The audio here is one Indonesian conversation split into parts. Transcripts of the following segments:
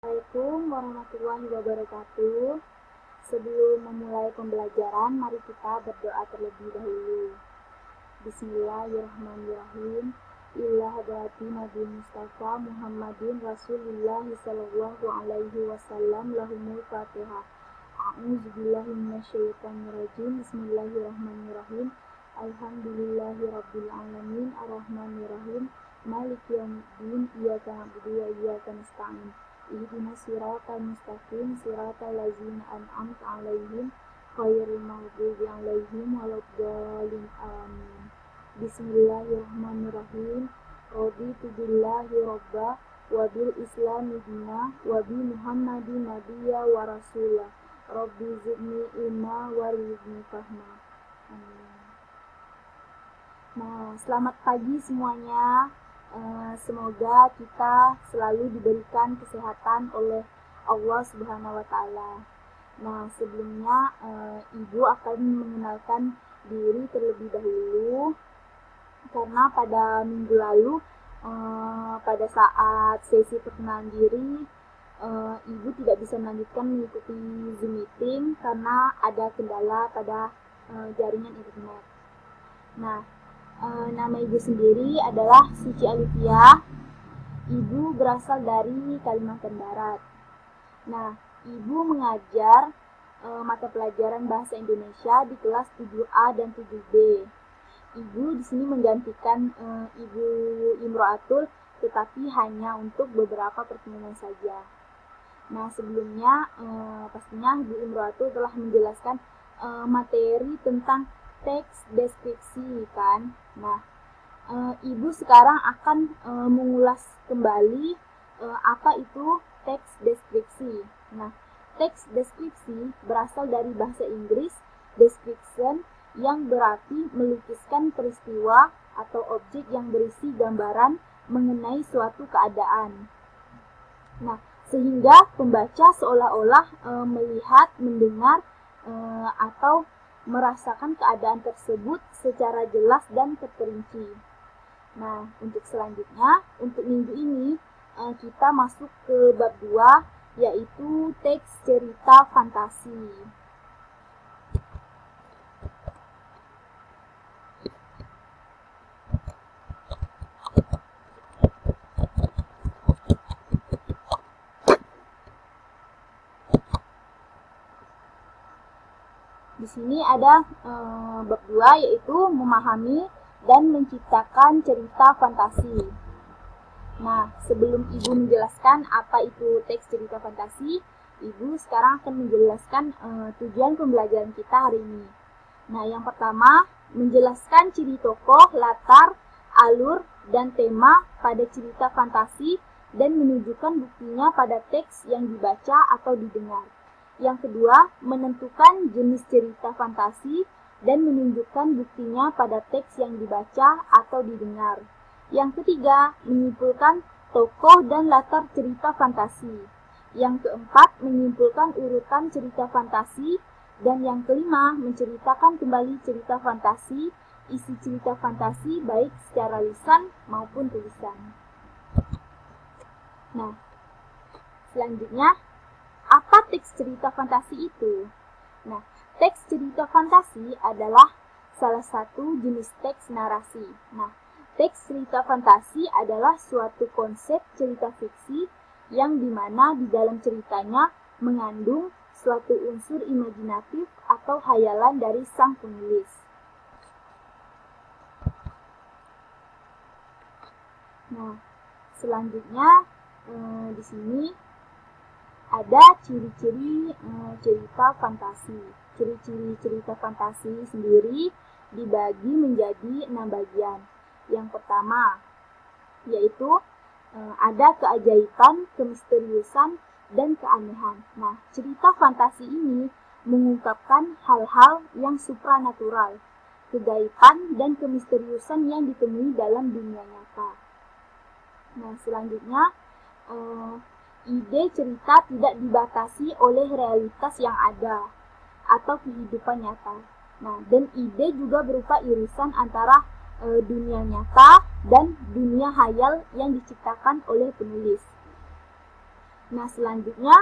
Assalamualaikum warahmatullahi wabarakatuh. Sebelum memulai pembelajaran, mari kita berdoa terlebih dahulu. Bismillahirrahmanirrahim. Ila hadrati Nabi Mustafa Muhammadin Rasulullah sallallahu alaihi wasallam lahumul Fatihah. A'udzubillahi minasyaitonirrajim. Bismillahirrahmanirrahim. Alhamdulillahirabbil alamin arrahmanirrahim. Maliki yaumiddin. Iyyaka na'budu wa iyyaka nasta'in. Ihdinas siratal mustaqim siratal ladzina an'amta 'alaihim ghairil maghdubi 'alaihim waladdallin amin. Bismillahirrahmanirrahim. Raditu billahi robba wa bil islami dina wa bi Muhammadin nabiyya wa rasulah. Rabbi zidni ilma warzuqni fahma. Amin. Nah, selamat pagi semuanya. Semoga kita selalu diberikan kesehatan oleh Allah Subhanahu wa Ta'ala. Nah, sebelumnya Ibu akan mengenalkan diri terlebih dahulu, karena pada minggu lalu pada saat sesi perkenalan diri Ibu tidak bisa melanjutkan mengikuti Zoom meeting karena ada kendala pada jaringan internet. Nah, nama Ibu sendiri adalah Suci Alifia. Ibu berasal dari Kalimantan Barat. Nah, Ibu mengajar mata pelajaran Bahasa Indonesia di kelas 7A dan 7B. Ibu di sini menggantikan Ibu Imro'atul, tetapi hanya untuk beberapa pertemuan saja. Nah, sebelumnya pastinya Ibu Imro'atul telah menjelaskan materi tentang teks deskripsi kan. Nah, Ibu sekarang akan mengulas kembali apa itu teks deskripsi. Nah, teks deskripsi berasal dari bahasa Inggris description, yang berarti melukiskan peristiwa atau objek yang berisi gambaran mengenai suatu keadaan. Nah, sehingga pembaca seolah-olah melihat, mendengar, atau merasakan keadaan tersebut secara jelas dan terperinci. Nah, untuk selanjutnya, untuk minggu ini kita masuk ke bab 2, yaitu teks cerita fantasi. Di sini ada bab 2, yaitu memahami dan menciptakan cerita fantasi. Nah, sebelum Ibu menjelaskan apa itu teks cerita fantasi, Ibu sekarang akan menjelaskan tujuan pembelajaran kita hari ini. Nah, yang pertama, menjelaskan ciri tokoh, latar, alur, dan tema pada cerita fantasi dan menunjukkan buktinya pada teks yang dibaca atau didengar. Yang kedua, menentukan jenis cerita fantasi dan menunjukkan buktinya pada teks yang dibaca atau didengar. Yang ketiga, menyimpulkan tokoh dan latar cerita fantasi. Yang keempat, menyimpulkan urutan cerita fantasi. Dan yang kelima, menceritakan kembali cerita fantasi, isi cerita fantasi baik secara lisan maupun tulisan. Nah, selanjutnya, apa teks cerita fantasi itu? Nah, teks cerita fantasi adalah salah satu jenis teks narasi. Nah, teks cerita fantasi adalah suatu konsep cerita fiksi yang dimana di dalam ceritanya mengandung suatu unsur imajinatif atau hayalan dari sang penulis. Nah, selanjutnya di sini ada ciri-ciri cerita fantasi. Ciri-ciri cerita fantasi sendiri dibagi menjadi 6 bagian. Yang pertama, yaitu ada keajaiban, kemisteriusan, dan keanehan. Nah, cerita fantasi ini mengungkapkan hal-hal yang supranatural, kegaiban, dan kemisteriusan yang ditemui dalam dunia nyata. Nah, selanjutnya, ide cerita tidak dibatasi oleh realitas yang ada atau kehidupan nyata. Nah, dan ide juga berupa irisan antara dunia nyata dan dunia hayal yang diciptakan oleh penulis. Nah, selanjutnya,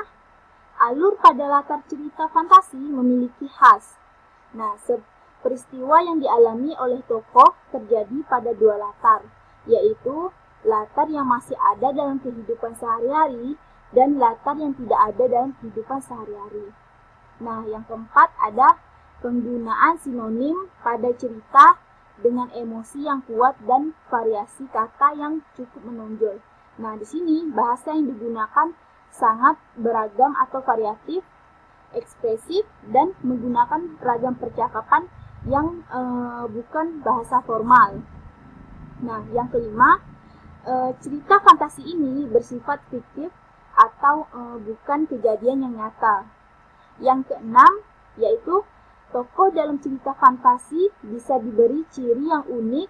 alur pada latar cerita fantasi memiliki khas. Nah, peristiwa yang dialami oleh tokoh terjadi pada dua latar, yaitu latar yang masih ada dalam kehidupan sehari-hari dan latar yang tidak ada dalam kehidupan sehari-hari. Nah, yang keempat ada penggunaan sinonim pada cerita dengan emosi yang kuat dan variasi kata yang cukup menonjol. Nah, di sini bahasa yang digunakan sangat beragam atau variatif, ekspresif, dan menggunakan ragam percakapan yang bukan bahasa formal. Nah, yang kelima, cerita fantasi ini bersifat fiktif atau bukan kejadian yang nyata. Yang keenam, yaitu tokoh dalam cerita fantasi bisa diberi ciri yang unik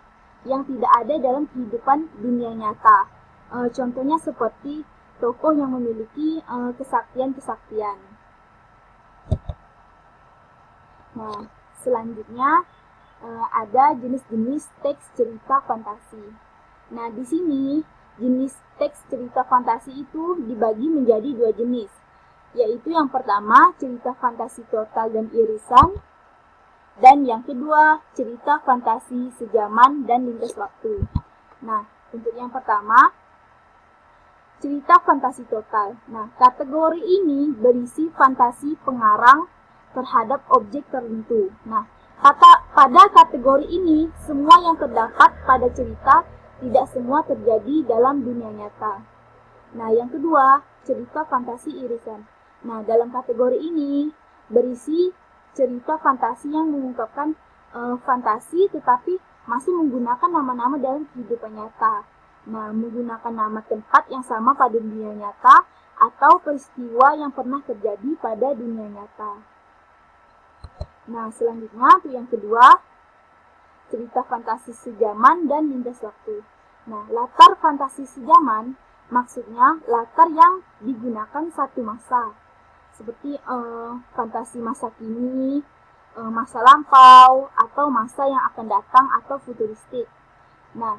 yang tidak ada dalam kehidupan dunia nyata. Contohnya seperti tokoh yang memiliki kesaktian-kesaktian. Nah, selanjutnya ada jenis-jenis teks cerita fantasi. Nah, di sini jenis teks cerita fantasi itu dibagi menjadi dua jenis, yaitu yang pertama cerita fantasi total dan irisan, dan yang kedua cerita fantasi sejaman dan lintas waktu. Nah, untuk yang pertama, cerita fantasi total. Nah, kategori ini berisi fantasi pengarang terhadap objek tertentu. Nah, pada kategori ini, semua yang terdapat pada cerita tidak semua terjadi dalam dunia nyata. Nah, yang kedua, cerita fantasi irisan. Nah, dalam kategori ini berisi cerita fantasi yang mengungkapkan fantasi tetapi masih menggunakan nama-nama dalam kehidupan nyata. Nah, menggunakan nama tempat yang sama pada dunia nyata atau peristiwa yang pernah terjadi pada dunia nyata. Nah, selanjutnya untuk yang kedua, cerita fantasi sejaman dan lintas waktu. Nah, latar fantasi sejaman maksudnya latar yang digunakan satu masa, seperti fantasi masa kini, masa lampau, atau masa yang akan datang atau futuristik. Nah,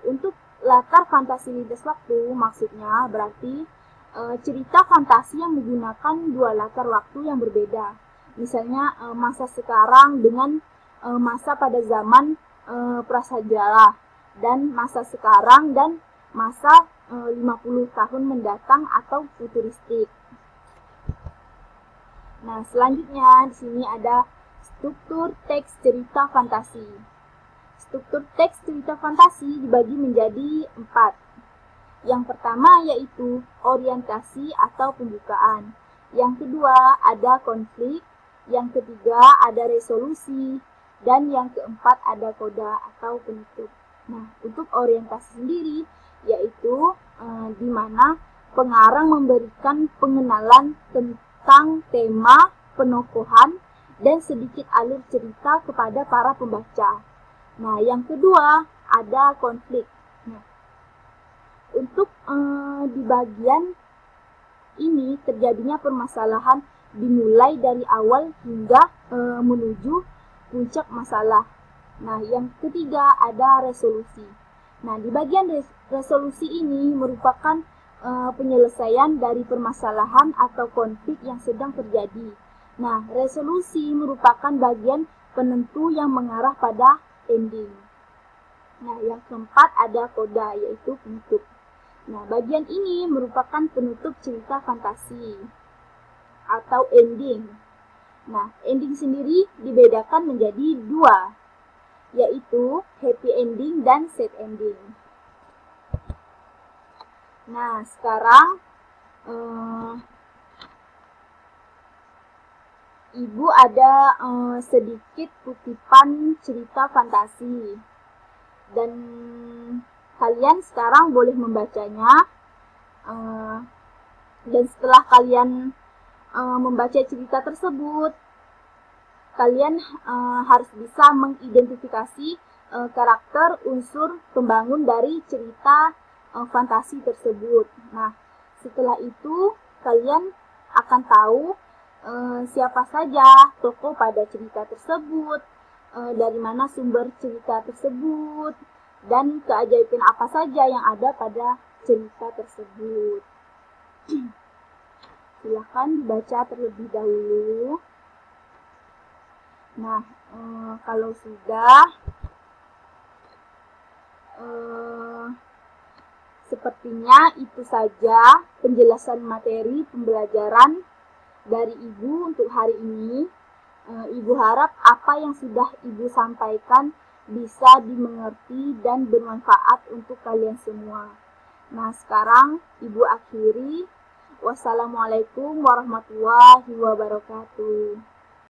untuk latar fantasi lintas waktu maksudnya berarti cerita fantasi yang menggunakan dua latar waktu yang berbeda. Misalnya masa sekarang dengan masa pada zaman prasejarah, dan masa sekarang dan masa 50 tahun mendatang atau futuristik. Nah, selanjutnya di sini ada struktur teks cerita fantasi. Struktur teks cerita fantasi dibagi menjadi 4. Yang pertama yaitu orientasi atau pembukaan. Yang kedua ada konflik. Yang ketiga ada resolusi. Dan yang keempat ada koda atau penutup. Nah, untuk orientasi sendiri yaitu di mana pengarang memberikan pengenalan tentang tema, penokohan, dan sedikit alur cerita kepada para pembaca. Nah, yang kedua ada konflik. Nah, untuk di bagian ini terjadinya permasalahan dimulai dari awal hingga menuju puncak masalah. Nah, yang ketiga ada resolusi. Nah, di bagian resolusi ini merupakan penyelesaian dari permasalahan atau konflik yang sedang terjadi. Nah, resolusi merupakan bagian penentu yang mengarah pada ending. Nah, yang keempat ada koda, yaitu penutup. Nah, bagian ini merupakan penutup cerita fantasi atau ending. Nah, ending sendiri dibedakan menjadi dua, yaitu happy ending dan sad ending. Nah, sekarang Ibu ada sedikit kutipan cerita fantasi, dan kalian sekarang boleh membacanya. Dan setelah kalian membaca cerita tersebut, kalian harus bisa mengidentifikasi karakter unsur pembangun dari cerita fantasi tersebut. Nah, setelah itu kalian akan tahu siapa saja tokoh pada cerita tersebut, dari mana sumber cerita tersebut, dan keajaiban apa saja yang ada pada cerita tersebut. Silahkan dibaca terlebih dahulu. Nah, kalau sudah, sepertinya itu saja penjelasan materi pembelajaran dari Ibu untuk hari ini. Ibu harap apa yang sudah Ibu sampaikan bisa dimengerti dan bermanfaat untuk kalian semua. Nah, sekarang Ibu akhiri. Wassalamualaikum warahmatullahi wabarakatuh.